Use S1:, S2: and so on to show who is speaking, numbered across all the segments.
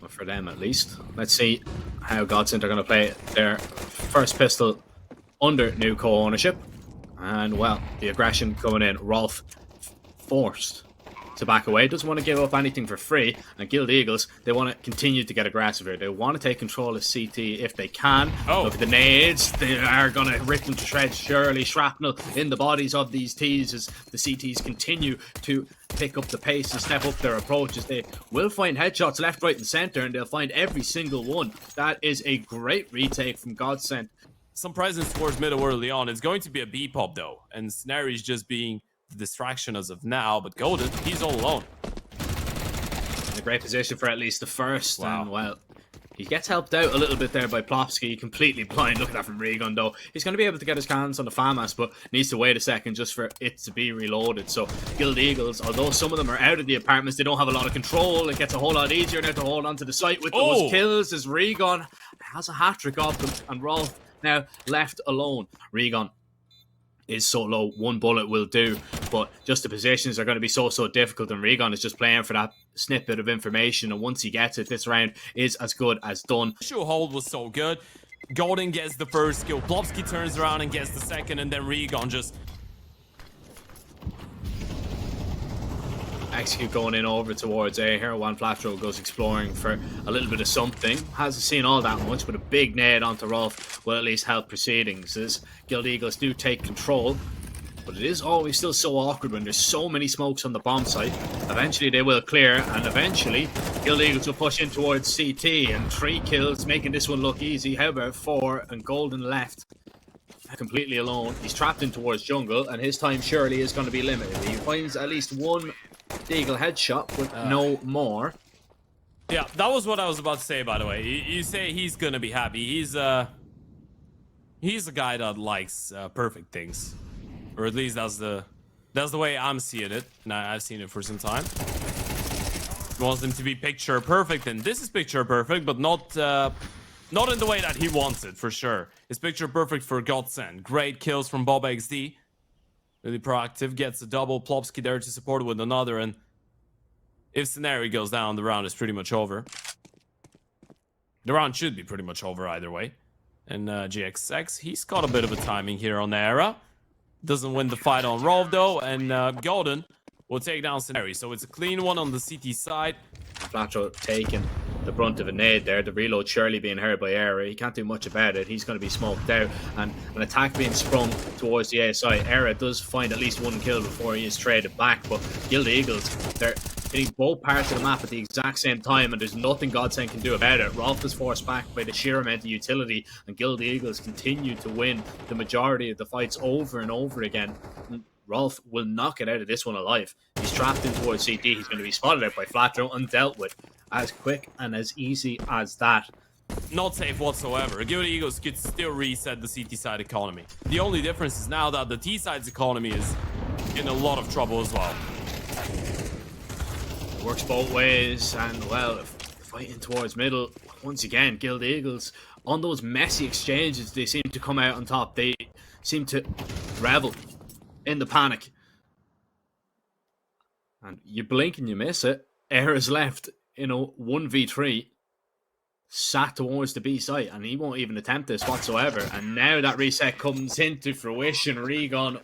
S1: for them at least. Let's see how Godsent are going to play their first pistol under new co-ownership. And, well, the aggression coming in. Rolf forced to back away. Doesn't want to give up anything for free. And Guild Eagles, they want to continue to get aggressive here. They want to take control of CT if they can. Look at the nades. They are going to rip them to shreds. Surely shrapnel in the bodies of these Ts as the CTs continue to pick up the pace and step up their approaches. They will find headshots left, right, and center, and they'll find every single one. That is a great retake from Godsent.
S2: Some presence towards middle early on. It's going to be a B-pop though, and Snary's just being the distraction as of now, but Golden, he's all alone.
S1: In a great position for at least the first.
S2: Wow.
S1: And, well, he gets helped out a little bit there by Plopsky, completely blind. Look at that from Regon, though. He's going to be able to get his hands on the FAMAS, but needs to wait a second just for it to be reloaded. So, Guild Eagles, although some of them are out of the apartments, they don't have a lot of control. It gets a whole lot easier now to hold on to the site with those kills as Regon has a hat-trick of them, and Rolf now left alone. Regon is so low, one bullet will do, but just the positions are going to be so difficult, and Regon is just playing for that snippet of information, and once he gets it, this round is as good as done.
S2: Initial hold was so good. Golden gets the first kill, Plopsky turns around and gets the second, and then Regon just
S1: execute going in over towards A here. One Flatro goes exploring for a little bit of something. Hasn't seen all that much, but a big nade onto Rolf will at least help proceedings as Guild Eagles do take control. But it is always still so awkward when there's so many smokes on the bomb site. Eventually they will clear, and eventually Guild Eagles will push in towards CT, and 3 kills, making this one look easy. How about 4? And Golden left completely alone. He's trapped in towards jungle, and his time surely is going to be limited. He finds at least one Deagle headshot, but no more.
S2: Yeah, that was what I was about to say, by the way. You say he's gonna be happy. He's a guy that likes perfect things, or at least that's the way I'm seeing it. And I've seen it for some time. He wants them to be picture perfect, and this is picture perfect, but not in the way that he wants it, for sure. It's picture perfect for Godsent. Great kills from Bob XD. Really proactive, gets a double. Plopsky there to support it with another, and if Scenario goes down, the round is pretty much over. The round should be pretty much over either way. And GXX, he's got a bit of a timing here on the era. Doesn't win the fight on Rolf though, and Golden will take down Scenario. So it's a clean one on the CT side.
S1: Flatro taking the brunt of a nade there. The reload surely being heard by Era. He can't do much about it. He's going to be smoked out, and an attack being sprung towards the ASI. Era does find at least one kill before he is traded back, but Guild Eagles, they're hitting both parts of the map at the exact same time, and there's nothing Godsent can do about it. Rolf is forced back by the sheer amount of utility, and Guild Eagles continue to win the majority of the fights over and over again. Rolf will not get out of this one alive. He's trapped in towards CT. He's going to be spotted out by Flatro and dealt with as quick and as easy as that.
S2: Not safe whatsoever. Guild Eagles could still reset the CT side economy. The only difference is now that the T side's economy is in a lot of trouble as well.
S1: Works both ways, and well, fighting towards middle. Once again, Guild Eagles, on those messy exchanges, they seem to come out on top. They seem to revel in the panic. And you blink and you miss it. Era's left in a 1v3, sat towards the B site, and he won't even attempt this whatsoever. And now that reset comes into fruition. Regon.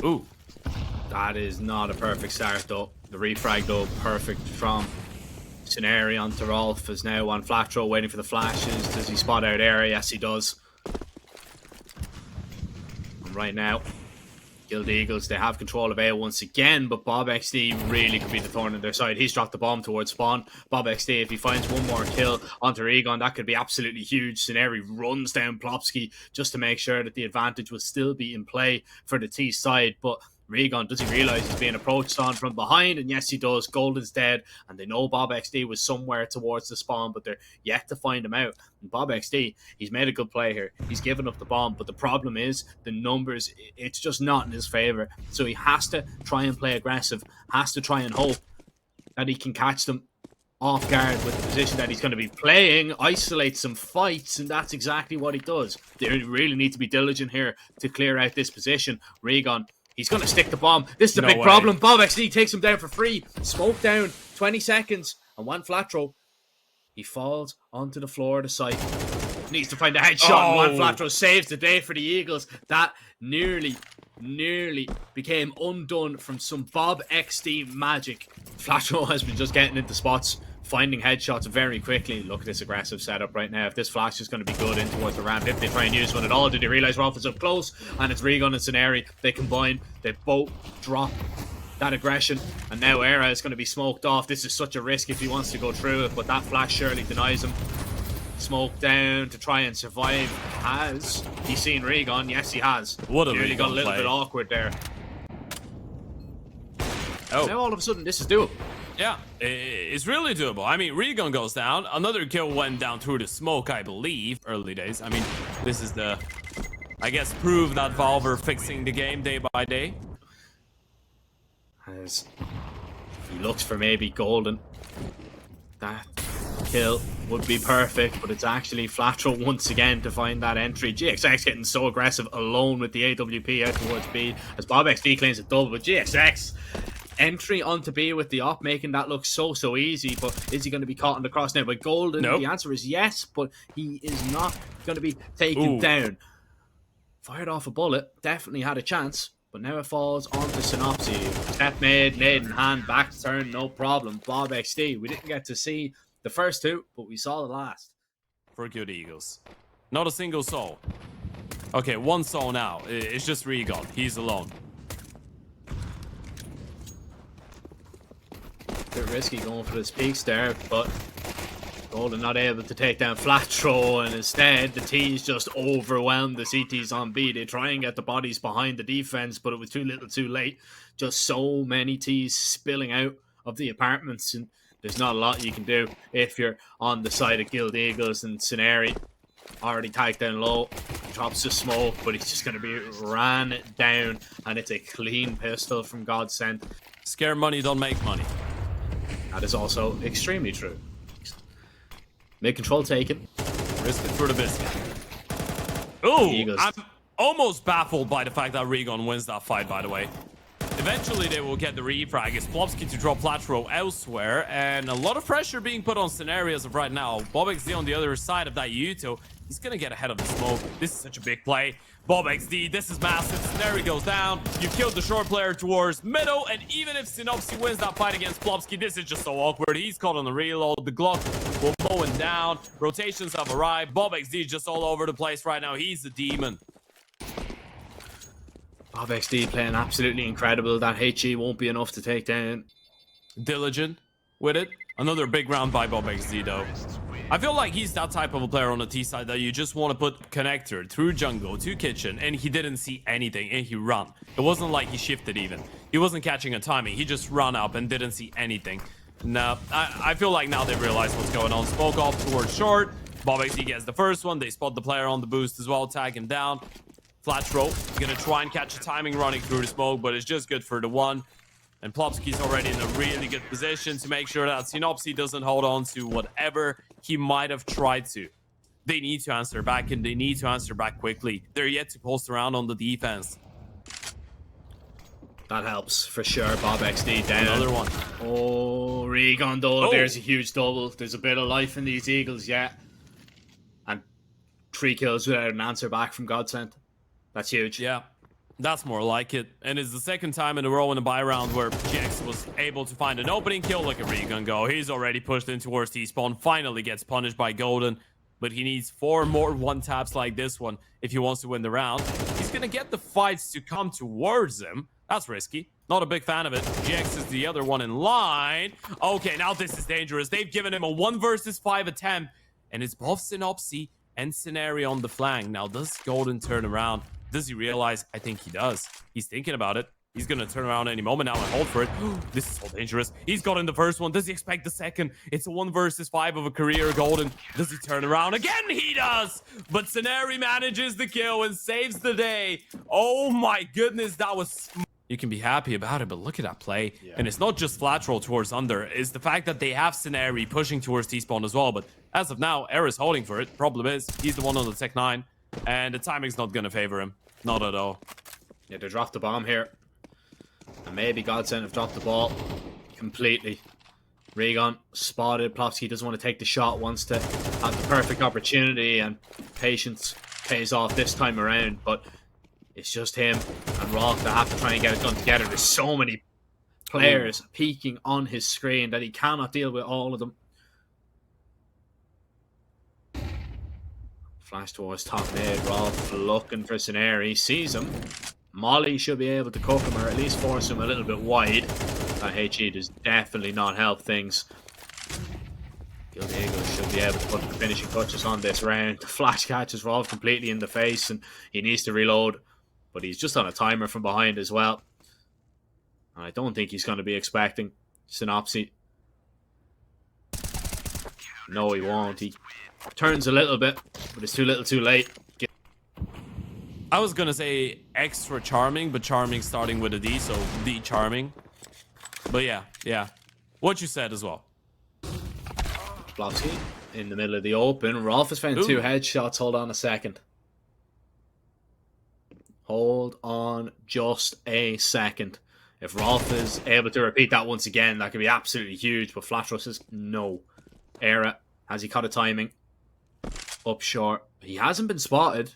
S2: Ooh.
S1: That is not a perfect start though. The refrag though, perfect from Scenario onto Rolf is now on Flatro waiting for the flashes. Does he spot out area? Yes, he does. And right now, Guild Eagles, they have control of A once again, but Bob XD really could be the thorn in their side. He's dropped the bomb towards spawn. Bob XD, if he finds one more kill onto Egon, that could be absolutely huge. Scenario runs down Plopsky just to make sure that the advantage will still be in play for the T side, but Regon, does he realise he's being approached on from behind? And yes, he does. Golden's dead, and they know Bob XD was somewhere towards the spawn, but they're yet to find him out. And Bob XD, he's made a good play here. He's given up the bomb, but the problem is the numbers, it's just not in his favour. So he has to try and play aggressive, has to try and hope that he can catch them off guard with the position that he's going to be playing, isolate some fights, and that's exactly what he does. They really need to be diligent here to clear out this position. Regon, He's going to stick the bomb. This is a
S2: No
S1: big
S2: way.
S1: problem. Bob XD takes him down for free. Smoke down. 20 seconds. And one flat throw. He falls onto the floor of the site. Needs to find a headshot. And one flat throw saves the day for the Eagles. That nearly became undone from some Bob XD magic. Flat throw has been just getting into spots, finding headshots very quickly. Look at this aggressive setup right now. If this flash is going to be good in towards the ramp, if they try and use one at all, did they realize Rolf is up close? And it's Regan and Scenari. They combine. They both drop that aggression. And now Era is going to be smoked off. This is such a risk if he wants to go through it, but that flash surely denies him. Smoke down to try and survive. Has he seen Regan? Yes, he has.
S2: What a
S1: Nearly got a little
S2: play.
S1: bit awkward there.
S2: Oh.
S1: Now all of a sudden, this is doable.
S2: Yeah, it's really doable. I mean, Regan goes down. Another kill went down through the smoke, I believe. Early days. I mean, this is the, I guess, prove that Valve are fixing the game day by day.
S1: As he looks for maybe Golden. That kill would be perfect, but it's actually Flatro once again to find that entry. GXX getting so aggressive alone with the AWP out towards B as Bob XD claims a double, but GXX entry onto B with the op, making that look so easy. But is he going to be caught in the cross now by Golden?
S2: Nope.
S1: The answer is yes, but he is not going to be taken down. Fired off a bullet, definitely had a chance, but now it falls onto Synopsy. Step made, nade in hand, back turn, no problem. Bob XD, we didn't get to see the first two, but we saw the last.
S2: For good Eagles. Not a single soul. Okay, one soul now. It's just Regan. He's alone.
S1: Bit risky going for this peaks there, but Golden not able to take down Flatro, and instead the T's just overwhelmed the CTs on B. They try and get the bodies behind the defense, but it was too little too late. Just so many T's spilling out of the apartments, and there's not a lot you can do if you're on the side of Guild Eagles. And Scenari already tagged down low, drops the smoke, but he's just going to be ran down, and it's a clean pistol from Godsent.
S2: Scare money don't make money.
S1: That is also extremely true. Mid control taken.
S2: Risk it for the biscuit. Ooh,
S1: Eagles.
S2: I'm almost baffled by the fact that Regan wins that fight, by the way. Eventually, they will get the refrag. It's Plopsky to drop Platro elsewhere, and a lot of pressure being put on scenarios of right now. Bob XD on the other side of that Yuto. He's gonna get ahead of the smoke. This is such a big play. Bob XD, this is massive. Scenario goes down. You killed the short player towards middle, and even if Synopsy wins that fight against Plopsky, this is just so awkward. He's caught on the reload. The Glock will mow him down. Rotations have arrived. Bob XD just all over the place right now. He's a demon.
S1: Bob XD playing absolutely incredible. That HE won't be enough to take down.
S2: Diligent with it. Another big round by Bob XD, though. I feel like he's that type of a player on the T side that you just want to put connector through jungle to kitchen, and he didn't see anything, and he ran. It wasn't like he shifted even. He wasn't catching a timing. He just ran up and didn't see anything. No, I feel like now they realize what's going on. Spoke off towards short. Bob XD gets the first one. They spot the player on the boost as well, tag him down. Flat throw. Gonna try and catch a timing running through the smoke, but it's just good for the one. And Plopsky's already in a really good position to make sure that Synopsy doesn't hold on to whatever he might have tried to. They need to answer back, and they need to answer back quickly. They're yet to post around on the defense.
S1: That helps for sure. Bob XD down.
S2: Another one.
S1: Oh, Regan though.
S2: Oh.
S1: There's a huge double. There's a bit of life in these Eagles yet. And 3 kills without an answer back from Godsent. That's huge.
S2: Yeah, that's more like it. And it's the second time in a row in a buy round where GX was able to find an opening kill. Look at Regan go. He's already pushed in towards T-spawn. Finally gets punished by Golden. But he needs 4 more one-taps like this one if he wants to win the round. He's going to get the fights to come towards him. That's risky. Not a big fan of it. GX is the other one in line. Okay, now this is dangerous. They've given him a 1 versus 5 attempt. And it's both Synopsy and Scenario on the flank. Now, does Golden turn around? Does he realize? I think he does. He's thinking about it. He's going to turn around any moment now and hold for it. This is so dangerous. He's got in the first one. Does he expect the second? It's a 1 versus 5 of a career Golden. Does he turn around? Again, he does. But Scenari manages the kill and saves the day. Oh my goodness, that was... You can be happy about it, but look at that play. Yeah. And it's not just flat roll towards under. It's the fact that they have Scenari pushing towards T-spawn as well. But as of now, Era's holding for it. Problem is, he's the one on the Tech 9. And the timing's not going to favor him. Not at all.
S1: Yeah, they dropped the bomb here. And maybe Godsent have dropped the ball completely. Regan spotted. Plopsky doesn't want to take the shot, wants to have the perfect opportunity, and patience pays off this time around. But it's just him and Rolf that have to try and get it done together. There's so many players peeking on his screen that he cannot deal with all of them. Flash towards top mid. Rolf looking for Scenario. He sees him. Molly should be able to cook him, or at least force him a little bit wide. That HE does definitely not help things. Guild Eagles should be able to put the finishing touches on this round. The flash catches Rolf completely in the face, and he needs to reload. But he's just on a timer from behind as well. And I don't think he's going to be expecting Synopsy. No, he won't. He turns a little bit, but it's too little too late.
S2: I was gonna say extra charming, but charming starting with a D, so D charming. But yeah. What you said as well.
S1: Plopsky in the middle of the open. Rolf has found 2 headshots. Hold on a second. Hold on just a second. If Rolf is able to repeat that once again, that could be absolutely huge. But Flash Rush says no. Era, has he caught a timing? Up short. He hasn't been spotted.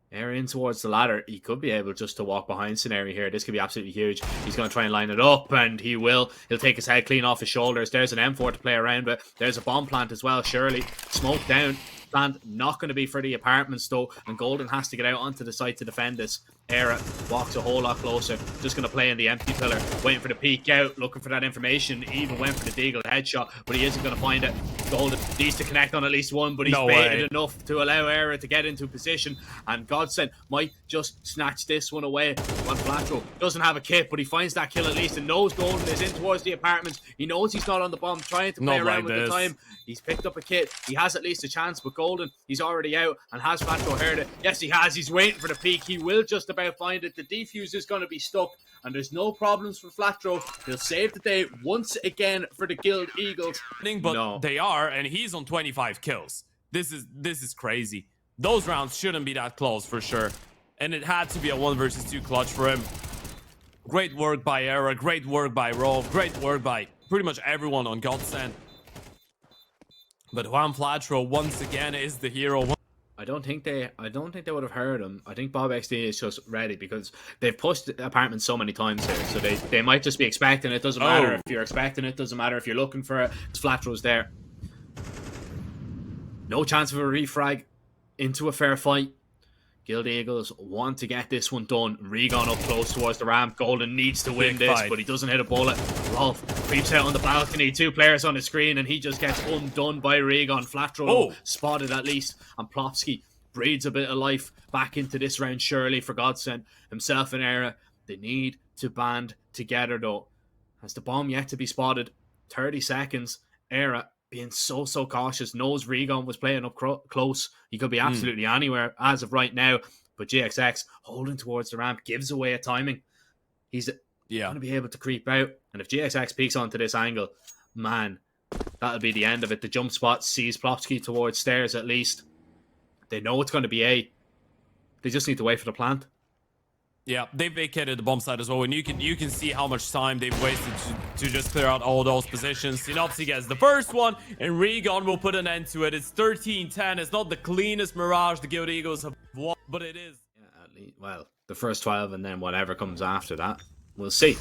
S1: Era in towards the ladder. He could be able just to walk behind Scenario here. This could be absolutely huge. He's going to try and line it up, and he will. He'll take his head clean off his shoulders. There's an M4 to play around with. There's a bomb plant as well, surely. Smoke down. Plant not going to be for the apartments, though, and Golden has to get out onto the site to defend this. Era walks a whole lot closer. Just going to play in the empty pillar, waiting for the peek out, looking for that information. He even went for the Deagle headshot, but he isn't going to find it. Golden needs to connect on at least one, but he's baited enough to allow Era to get into position, and Godsent might just snatch this one away. When Flatro doesn't have a kit, but he finds that kill at least and knows Golden is in towards the apartments. He knows he's not on the bomb, trying to play around with the time. He's picked up a kit. He has at least a chance, but Golden, he's already out. And has Flatro heard it? Yes, he has. He's waiting for the peak. He will just about find it. The defuse is going to be stuck, and there's no problems for Flatro. He'll save the day once again for the Guild Eagles.
S2: But they are, and he's on 25 kills. This is crazy. Those rounds shouldn't be that close for sure. And it had to be a 1 versus 2 clutch for him. Great work by Era. Great work by Rolf. Great work by pretty much everyone on Godsent. But Juan Flatro once again is the hero.
S1: I don't think they would have heard him. I think Bob XD is just ready because they've pushed the apartment so many times here. So they might just be expecting it. Doesn't matter if you're expecting it. Doesn't matter if you're looking for it. Flatro's there. No chance of a refrag into a fair fight. Guild Eagles want to get this one done. Regan up close towards the ramp. Golden needs to win this, but he doesn't hit a bullet. Rolf creeps out on the balcony. 2 players on the screen, and he just gets undone by Regan. Flatro spotted at least, and Plopsky breathes a bit of life back into this round, surely, for Godsent. Himself and Era, they need to band together, though. Has the bomb yet to be spotted? 30 seconds. Era being so cautious, knows Regan was playing up close. He could be absolutely anywhere as of right now, but GXX holding towards the ramp gives away a timing. He's going to be able to creep out, and if GXX peeks onto this angle, man, that'll be the end of it. The jump spot sees Plopsky towards stairs at least. They know it's going to be A. They just need to wait for the plant.
S2: Yeah, they vacated the bomb site as well, and you can see how much time they've wasted to just clear out all those positions. Synopsy gets the first one, and Regan will put an end to it. It's 13-10. It's not the cleanest Mirage the Guild Eagles have won, but it is.
S1: Yeah, at least, well, the first 12 and then whatever comes after that. We'll see.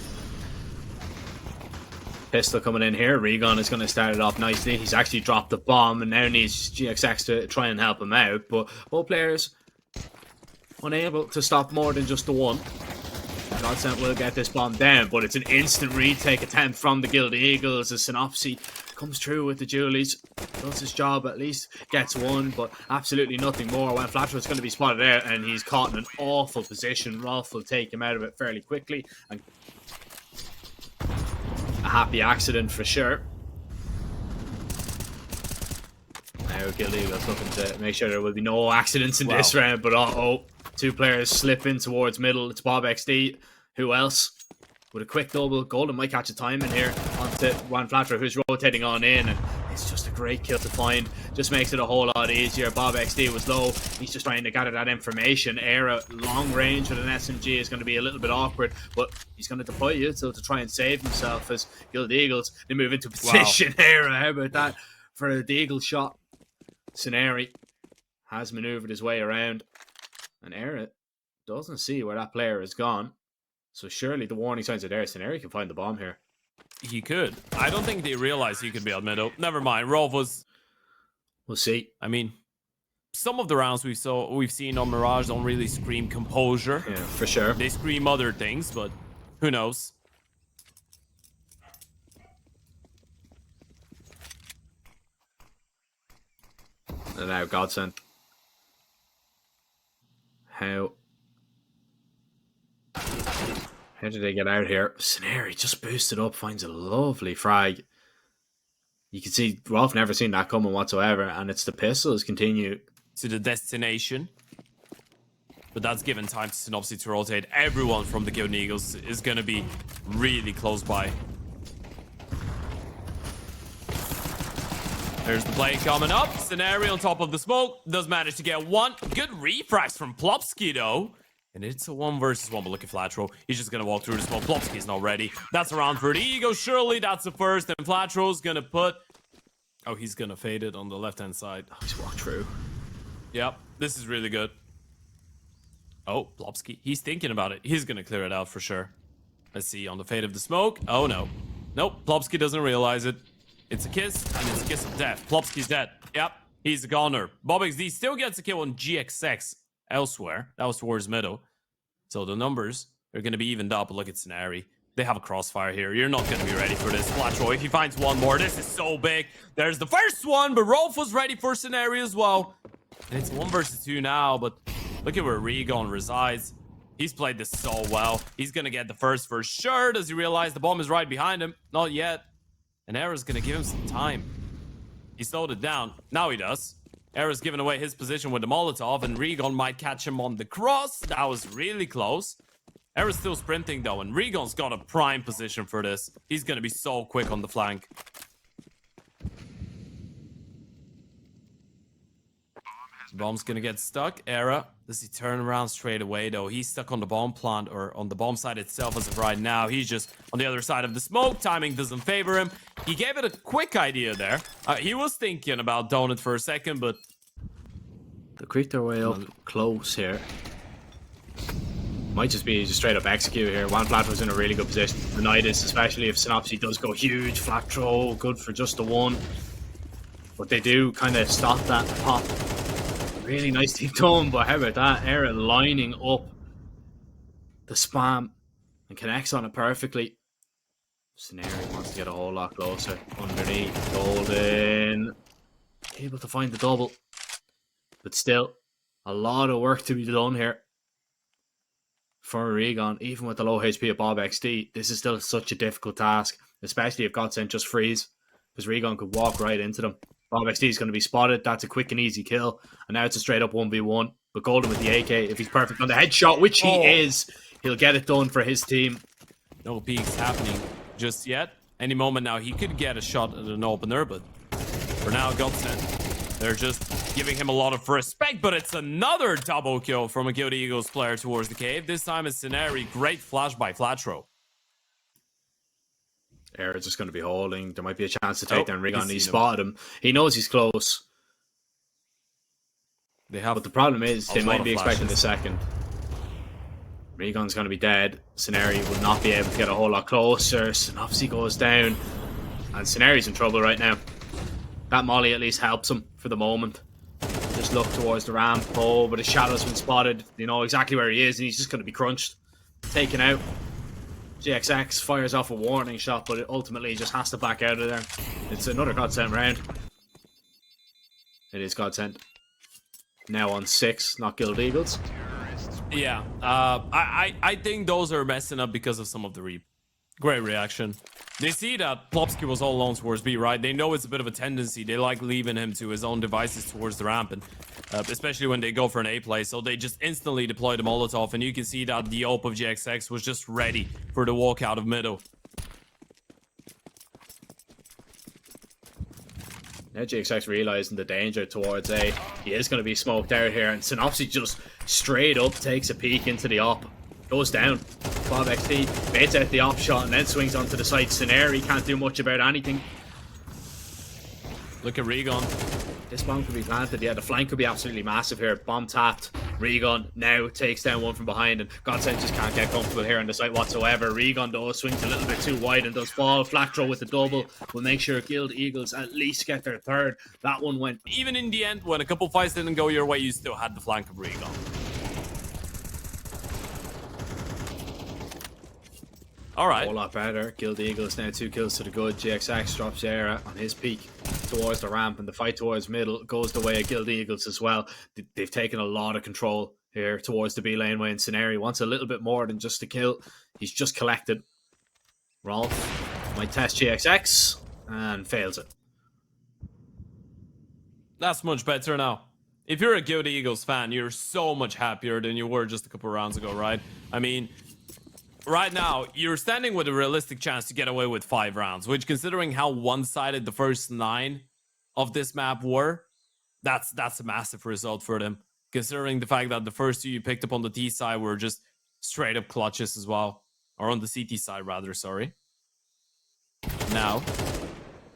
S1: Pistol coming in here. Regan is going to start it off nicely. He's actually dropped the bomb and now needs GXX to try and help him out, but both players unable to stop more than just the one. Godsent will get this bomb down, but it's an instant retake attempt from the Guild Eagles as Synopsy comes through with the Julies. Does his job, at least gets one, but absolutely nothing more. When Flatro is going to be spotted out, and he's caught in an awful position. Rolf will take him out of it fairly quickly, and a happy accident for sure. Now Guild Eagles looking to make sure there will be no accidents in this round, but 2 players slip in towards middle. It's Bob XD. Who else? With a quick double, Golden might catch a time in here onto Juan Flatro, who's rotating on in, and it's just a great kill to find. just makes it a whole lot easier. Bob XD was low. He's just trying to gather that information. Era long range with an SMG is going to be a little bit awkward, but he's going to deploy you to try and save himself as Guild Eagles. They move into position. Wow. Era, how about that for the Eagle shot? Scenari has maneuvered his way around, and Era doesn't see where that player has gone. So surely the warning signs are there. Scenari can find the bomb here.
S2: He could. I don't think they realized he could be on middle. Never mind. Rolf was...
S1: We'll see.
S2: I mean, some of the rounds we've seen on Mirage don't really scream composure.
S1: Yeah, for sure.
S2: They scream other things, but who knows?
S1: And now Godsent. How did they get out here? Scenari just boosted up, finds a lovely frag. You can see Rolf never seen that coming whatsoever, and it's the pistols continue
S2: to the destination. But that's given time to Synopsy to rotate. Everyone from the Guild Eagles is going to be really close by. There's the play coming up. Scenari on top of the smoke. Does manage to get one. Good refrags from Plopsky, though. And it's a 1 versus 1, but look at Flatro. He's just going to walk through the smoke. Plopsky's not ready. That's a round for the Ego. Surely that's the first. And Flatro's going to put... Oh, he's going to fade it on the left-hand side.
S1: Oh, he's walked through.
S2: Yep, this is really good. Oh, Plopsky. He's thinking about it. He's going to clear it out for sure. Let's see on the fade of the smoke. Oh, no. Nope, Plopsky doesn't realize it. It's a kiss, and it's a kiss of death. Plopsky's dead. Yep, he's a goner. Bob XD still gets a kill on GXX elsewhere. That was towards middle. So the numbers are going to be evened up. But look at Scenari. They have a crossfire here. You're not going to be ready for this. Flatro, if he finds one more, this is so big. There's the first one, but Rolf was ready for Scenari as well. And it's 1 versus 2 now, but look at where Regon resides. He's played this so well. He's going to get the first for sure. Does he realize the bomb is right behind him? Not yet. And Era's going to give him some time. He slowed it down. Now he does. Era's giving away his position with the Molotov, and Regon might catch him on the cross. That was really close. Era's still sprinting, though, and Regon's got a prime position for this. He's going to be so quick on the flank. Bomb's going to get stuck. Era, does he turn around straight away, though? He's stuck on the bomb plant, or on the bomb site itself as of right now. He's just on the other side of the smoke. Timing doesn't favor him. He gave it a quick idea there. He was thinking about Donut for a second, but...
S1: They creep their way up close here. Might just be just straight up execute here. One Flatro's in a really good position. The night is, especially if Synopsy does go huge. Flatro, good for just the one. But they do kind of stop that pop. Really nicely done, but how about that? Era lining up the spam and connects on it perfectly. Scenari wants to get a whole lot closer. Underneath, Golden. Able to find the double. But still, a lot of work to be done here for Regon. Even with the low HP of Bob XD, this is still such a difficult task, especially if Godsent just freeze, because Regon could walk right into them. Bob XD is going to be spotted. That's a quick and easy kill. And now it's a straight up 1v1. But Golden with the AK, if he's perfect on the headshot, which he is, he'll get it done for his team.
S2: No peeks happening just yet. Any moment now, he could get a shot at an opener, but for now, Godsent, they're just giving him a lot of respect. But it's another double kill from a Guild Eagles player towards the cave. This time it's Scenari. Great flash by Flatro.
S1: Era's just going to be holding. There might be a chance to take down Regon. He spotted him. He knows he's close. But the problem is, they might be expecting the second. Regon's going to be dead. Scenari will not be able to get a whole lot closer. Synopsy goes down. And Scenari's in trouble right now. That molly at least helps him for the moment. Just look towards the ramp. Oh, but his shadow's been spotted. You know exactly where he is, and he's just going to be crunched. Taken out. GXX fires off a warning shot, but it ultimately just has to back out of there. It's another Godsent round. It is Godsent. Now on 6, not Guild Eagles.
S2: Yeah, I think those are messing up because of some of the great reaction. They see that Plopsky was all alone towards B, right? They know it's a bit of a tendency. They like leaving him to his own devices towards the ramp, and especially when they go for an A play. So they just instantly deploy the Molotov, and you can see that the AWP of GXX was just ready for the walk out of middle.
S1: Now GXX realizing the danger towards A. He is going to be smoked out here, and Synopsy just straight up takes a peek into the op. Goes down. Bob XD baits out the op shot and then swings onto the side. Scenario can't do much about anything.
S2: Look at Regon.
S1: This bomb could be planted. Yeah, the flank could be absolutely massive here. Bomb tapped. Regon now takes down one from behind, and Godsent just can't get comfortable here on the site whatsoever. Regon though swings a little bit too wide and does fall. Flat throw with the double will make sure Guild Eagles at least get their third. That one went.
S2: Even in the end, when a couple fights didn't go your way, you still had the flank of Regon. All right.
S1: A whole lot better. Guild Eagles now 2 kills to the good. GXX drops YaLLa on his peak towards the ramp, and the fight towards middle goes the way of Guild Eagles as well. They've taken a lot of control here towards the B lane way, and Scenario wants a little bit more than just a kill. He's just collected. Rolf might test GXX and fails it.
S2: That's much better now. If you're a Guild Eagles fan, you're so much happier than you were just a couple rounds ago, right? I mean, right now, you're standing with a realistic chance to get away with 5 rounds, which, considering how one-sided the first 9 of this map were, that's a massive result for them. Considering the fact that the first 2 you picked up on the T side were just straight-up clutches as well. Or on the CT side, rather, sorry. Now,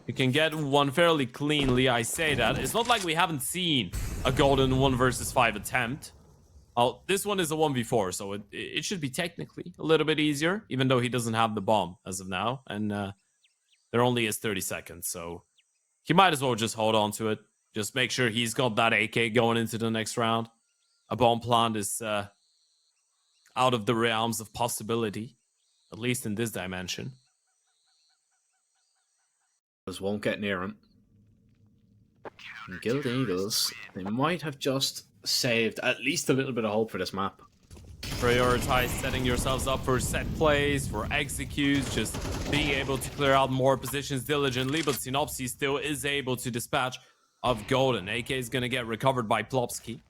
S2: you can get one fairly cleanly, I say that. It's not like we haven't seen a golden 1 versus 5 attempt. Oh, this one is a 1v4, so it should be technically a little bit easier, even though he doesn't have the bomb as of now, and there only is 30 seconds, so he might as well just hold on to it. Just make sure he's got that AK going into the next round. A bomb plant is out of the realms of possibility, at least in this dimension.
S1: Just won't get near him. And Guild Eagles, they might have just saved at least a little bit of hope for this map.
S2: Prioritize setting yourselves up for set plays, for executes, just being able to clear out more positions diligently, but Synopsy still is able to dispatch of Golden. AK is going to get recovered by Plopsky.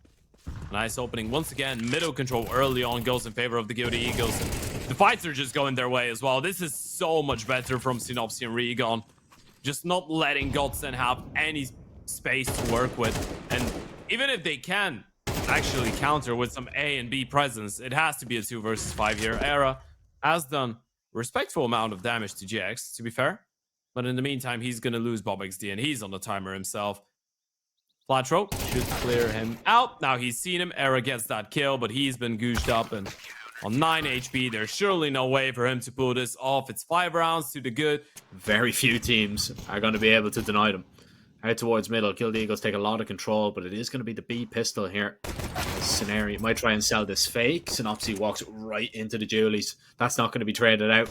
S2: Nice opening once again. Middle control early on goes in favor of the Guild Eagles. The fights are just going their way as well. This is so much better from Synopsy and Regon. Just not letting Godsent have any space to work with, and even if they can actually counter with some A and B presence, it has to be a 2 versus 5 here. YaLLa has done a respectful amount of damage to GX, to be fair, but in the meantime he's gonna lose Bob XD, and he's on the timer himself. Flat throw should clear him out. Now he's seen him. YaLLa gets that kill, but he's been gooshed up, and on 9 HP, there's surely no way for him to pull this off. It's 5 rounds to the good.
S1: Very few teams are going to be able to deny them. Out towards middle, Guild Eagles take a lot of control, but it is going to be the B pistol here. Scenario might try and sell this fake. Synopsy walks right into the Julies. That's not going to be traded out.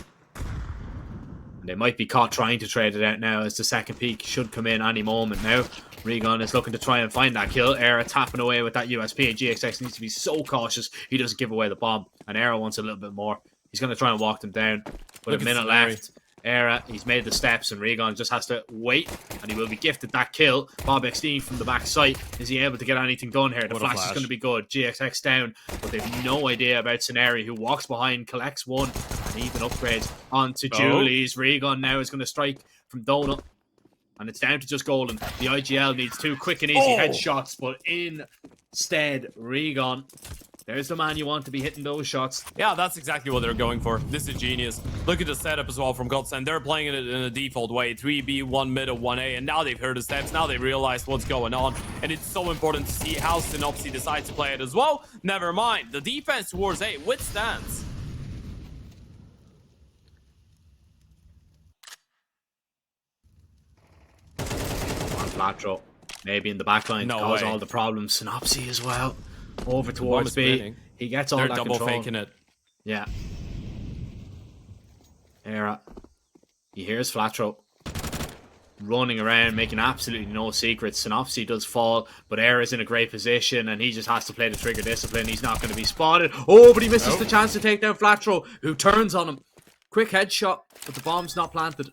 S1: They might be caught trying to trade it out now, as the second peak should come in any moment now. Regon is looking to try and find that kill. YaLLa tapping away with that USP, and GXX needs to be so cautious he doesn't give away the bomb. And YaLLa wants a little bit more. He's going to try and walk them down. With a minute left. YaLLa, he's made the steps, and Regon just has to wait, and he will be gifted that kill. Bob XD from the back site. Is he able to get anything done here? The flash is going to be good. GXX down, but they've no idea about Scenario, who walks behind, collects one, and even upgrades onto Julie's. Regon now is going to strike from Donut, and it's down to just Golden. The IGL needs 2 quick and easy headshots, but instead, Regon, there's the man you want to be hitting those shots.
S2: Yeah, that's exactly what they're going for. This is genius. Look at the setup as well from Godsent. They're playing it in a default way. 3B, 1 mid, 1A, and now they've heard the steps. Now they realize what's going on. And it's so important to see how Synopsy decides to play it as well. Never mind. The defense towards A withstands.
S1: On flat throw. Maybe in the backline to cause all the problems. Synopsy as well. Over towards B. He gets all that control.
S2: They're double faking it.
S1: Yeah. YaLLa. He hears flat throw. Running around, making absolutely no secrets. Synopsy does fall, but YaLLa's in a great position, and he just has to play the trigger discipline. He's not going to be spotted. Oh, but he misses the chance to take down flat throw, who turns on him. Quick headshot, but the bomb's not planted.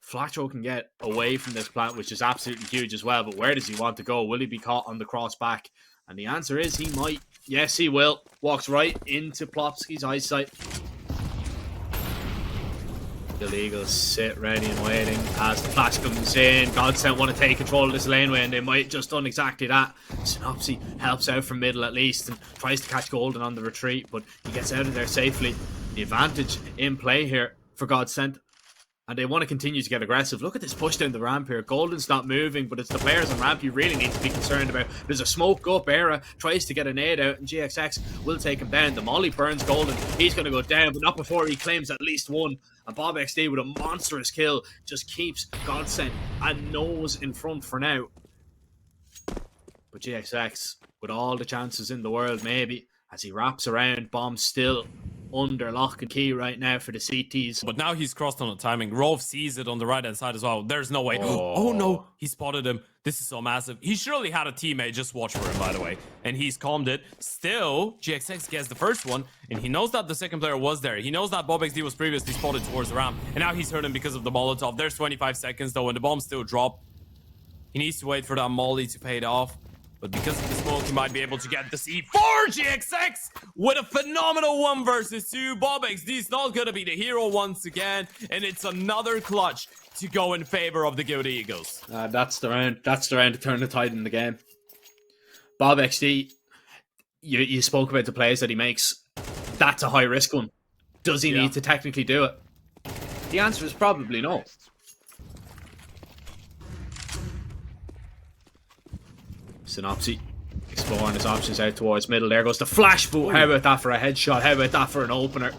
S1: Flat throw can get away from this plant, which is absolutely huge as well, but where does he want to go? Will he be caught on the cross back? And the answer is he might. Yes, he will. Walks right into Plopsky's eyesight. The Eagles sit ready and waiting as the flash comes in. Godsent want to take control of this laneway, and they might just done exactly that. Synopsy helps out from middle at least and tries to catch Golden on the retreat, but he gets out of there safely. The advantage in play here for Godsent, and they want to continue to get aggressive. Look at this push down the ramp here. Golden's not moving, but it's the players on ramp you really need to be concerned about. There's a smoke up. Era tries to get a nade out, and GXX will take him down. The molly burns Golden. He's going to go down, but not before he claims at least one. And Bob XD with a monstrous kill just keeps Godsent and nose in front for now. But GXX, with all the chances in the world, maybe, as he wraps around, bomb still under lock and key right now for the CTs.
S2: But now he's crossed on the timing. Rolf sees it on the right hand side as well. There's no way. Oh no, he spotted him. This is so massive. He surely had a teammate just watch for him, by the way, and he's calmed it. Still, GXX gets the first one, and he knows that the second player was there. He knows that Bob XD was previously spotted towards the ramp, and now he's hurt him because of the Molotov. There's 25 seconds though, and the bomb still dropped. He needs to wait for that molly to pay it off. But because of the smoke, he might be able to get the C4. GXX with a phenomenal 1 versus 2. Bob XD is not going to be the hero once again. And it's another clutch to go in favor of the Guilty Eagles.
S1: That's the round. That's the round to turn the tide in the game. Bob XD, you spoke about the plays that he makes. That's a high risk one. Does he need to technically do it? The answer is probably no. Synopsy exploring his options out towards middle. There goes the flash boot. How about that for a headshot? How about that for an opener?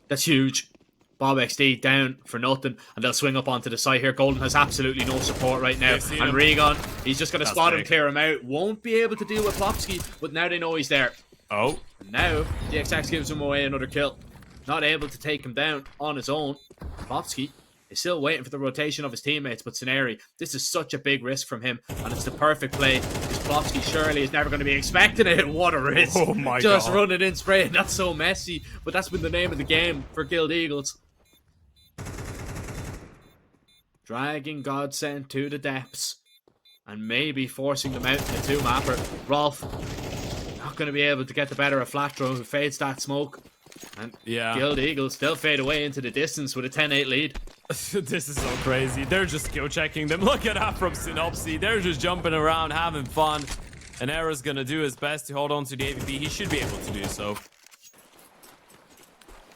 S1: That's huge. Bob XD down for nothing, and they'll swing up onto the side here. Golden has absolutely no support right now, and Regon, he's just going to spot him, clear him out. Won't be able to deal with Plopsky, but now they know he's there.
S2: Oh.
S1: And now GXX gives him away another kill. Not able to take him down on his own. Plopsky is still waiting for the rotation of his teammates, but Scenari, this is such a big risk from him, and it's the perfect play, because Plopsky surely is never going to be expecting it. What a risk.
S2: Oh my
S1: just
S2: God.
S1: running in spray. That's so messy, but that's been the name of the game for Guild Eagles. Dragging Godsent to the depths, and maybe forcing them out in a 2-mapper. Rolf not going to be able to get the better of Flatdrone, who fades that smoke. And Guild Eagles still fade away into the distance with a 10-8 lead.
S2: This is so crazy. They're just skill checking them. Look at that from Synopsy. They're just jumping around, having fun. And Era's gonna do his best to hold on to the AVP. He should be able to do so.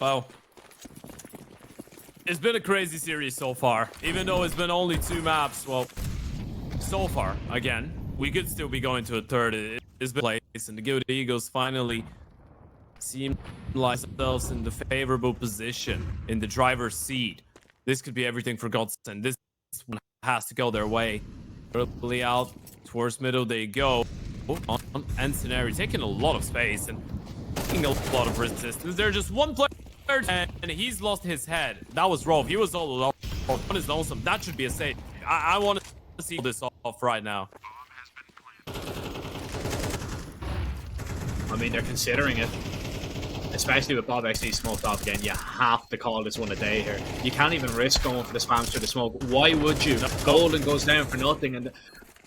S2: Well, it's been a crazy series so far. Even though it's been only 2 maps, well, so far, again, we could still be going to a third. It's been place, and the Guild Eagles finally seem like themselves in the favorable position in the driver's seat. This could be everything for Godsent. This one has to go their way. Early out towards middle they go. And Scenari taking a lot of space and taking a lot of resistance. There's just one player and he's lost his head. That was Rolf. He was all alone on his lonesome. That should be a save. I want to see this off right now.
S1: I mean, they're considering it. Especially with Bob XD smoked off again, you have to call this one a day here. You can't even risk going for the spams through the smoke. Why would you? Golden goes down for nothing, and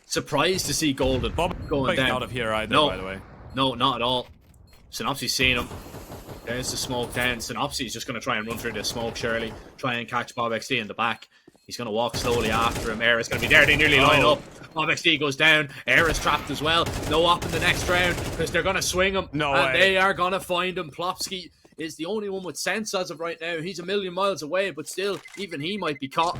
S1: surprised to see Golden going down.
S2: Out of here either, by the way.
S1: No, not at all. Synopsy's seen him. There's the smoke down. Synopsy's just going to try and run through the smoke, surely. Try and catch Bob XD in the back. He's going to walk slowly after him. Era's going to be there. They nearly line up. Bob XD goes down. Era's trapped as well. No up in the next round because they're going to swing him.
S2: No way.
S1: They are going to find him. Plopsky is the only one with sense as of right now. He's a million miles away, but still, even he might be caught.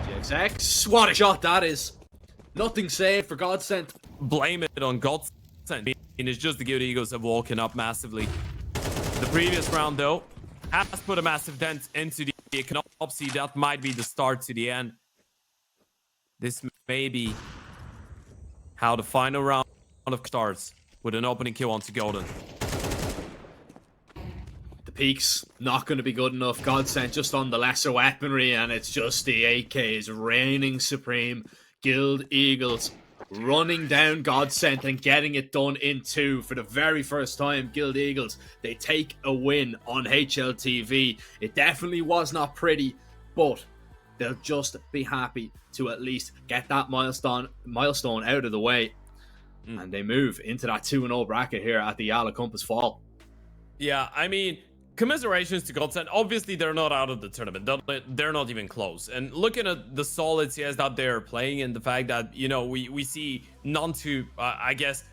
S1: GXX. What a shot that is. Nothing saved for Godsent.
S2: Blame it on Godsent. It's just the Guild Eagles have woken up massively. The previous round, though, has put a massive dent into the economy. That might be the start to the end. This may be how the final round of starts with an opening kill onto Golden.
S1: The peaks not going to be good enough. Godsent just on the lesser weaponry, and it's just the AKs reigning supreme. Guild Eagles running down Godsent and getting it done in 2 for the very first time. Guild Eagles, they take a win on HLTV. It definitely was not pretty, but they'll just be happy to at least get that milestone out of the way. And they move into that 2-0 bracket here at the YaLLa Compass Fall.
S2: Yeah, I mean, commiserations to Godsent. Obviously, they're not out of the tournament. They're not even close. And looking at the solid CS that they're playing and the fact that, you know, we see none to, I guess,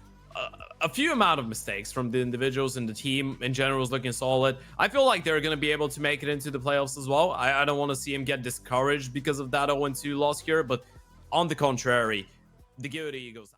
S2: a few amount of mistakes from the individuals and the team in general is looking solid. I feel like they're going to be able to make it into the playoffs as well. I don't want to see him get discouraged because of that 0-2 loss here, but on the contrary, the Good Eagles...